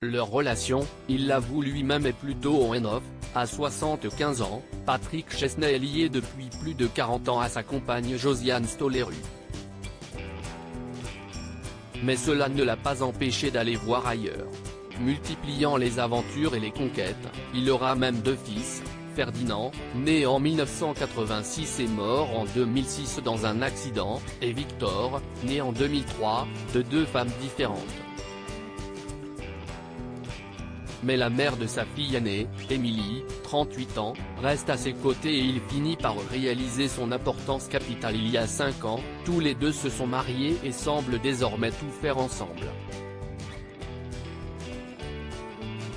Leur relation, il l'avoue lui-même, est plutôt on-and-off. À 75 ans, Patrick Chesney est lié depuis plus de 40 ans à sa compagne Josiane Stolleru. Mais cela ne l'a pas empêché d'aller voir ailleurs. Multipliant les aventures et les conquêtes, il aura même 2 fils, Ferdinand, né en 1986 et mort en 2006 dans un accident, et Victor, né en 2003, de 2 femmes différentes. Mais la mère de sa fille aînée, Émilie, 38 ans, reste à ses côtés et il finit par réaliser son importance capitale il y a 5 ans, tous les deux se sont mariés et semblent désormais tout faire ensemble.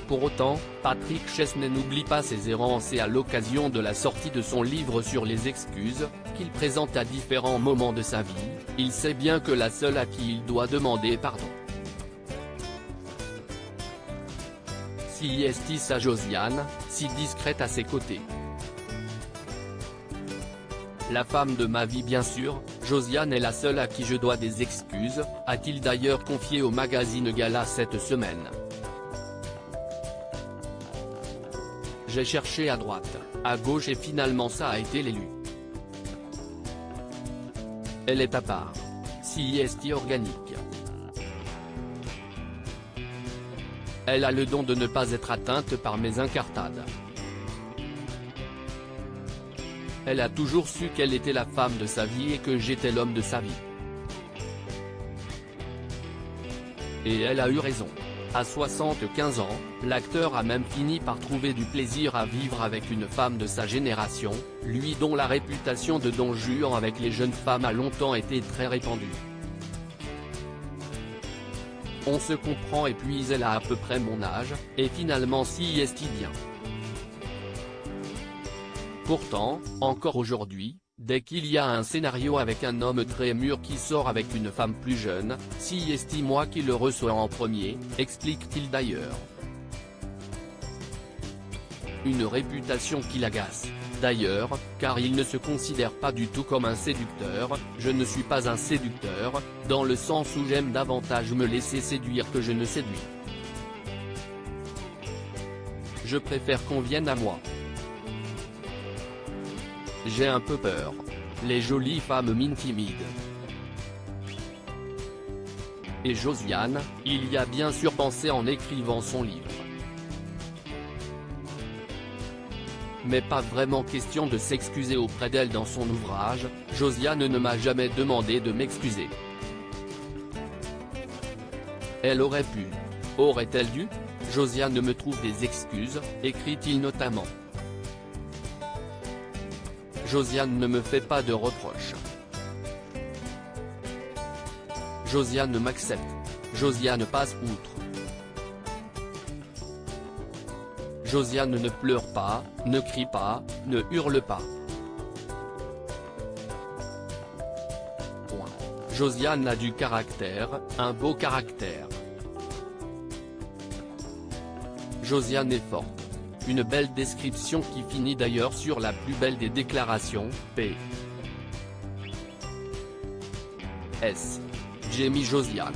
Pour autant, Patrick Chesney n'oublie pas ses errances et à l'occasion de la sortie de son livre sur les excuses, qu'il présente à différents moments de sa vie, il sait bien que la seule à qui il doit demander pardon. Si est-il sa Josiane, si discrète à ses côtés. La femme de ma vie bien sûr, Josiane est la seule à qui je dois des excuses, a-t-il d'ailleurs confié au magazine Gala cette semaine. J'ai cherché à droite, à gauche et finalement ça a été l'élu. Elle est à part. Si est organique. Elle a le don de ne pas être atteinte par mes incartades. Elle a toujours su qu'elle était la femme de sa vie et que j'étais l'homme de sa vie. Et elle a eu raison. À 75 ans, l'acteur a même fini par trouver du plaisir à vivre avec une femme de sa génération, lui dont la réputation de don juan avec les jeunes femmes a longtemps été très répandue. On se comprend et puis elle a à peu près mon âge, et finalement si est-il bien. Pourtant, encore aujourd'hui, dès qu'il y a un scénario avec un homme très mûr qui sort avec une femme plus jeune, si est-il moi qui le reçois en premier, explique-t-il d'ailleurs. Une réputation qui l'agace. D'ailleurs, car il ne se considère pas du tout comme un séducteur, je ne suis pas un séducteur, dans le sens où j'aime davantage me laisser séduire que je ne séduis. Je préfère qu'on vienne à moi. J'ai un peu peur. Les jolies femmes m'intimident. Et Josiane, il y a bien sûr pensé en écrivant son livre. Mais pas vraiment question de s'excuser auprès d'elle dans son ouvrage, Josiane ne m'a jamais demandé de m'excuser. Elle aurait pu. Aurait-elle dû? Josiane me trouve des excuses, écrit-il notamment. Josiane ne me fait pas de reproches. Josiane m'accepte. Josiane passe outre. Josiane ne pleure pas, ne crie pas, ne hurle pas. Point. Josiane a du caractère, un beau caractère. Josiane est forte. Une belle description qui finit d'ailleurs sur la plus belle des déclarations, P.S. J'ai mis Josiane.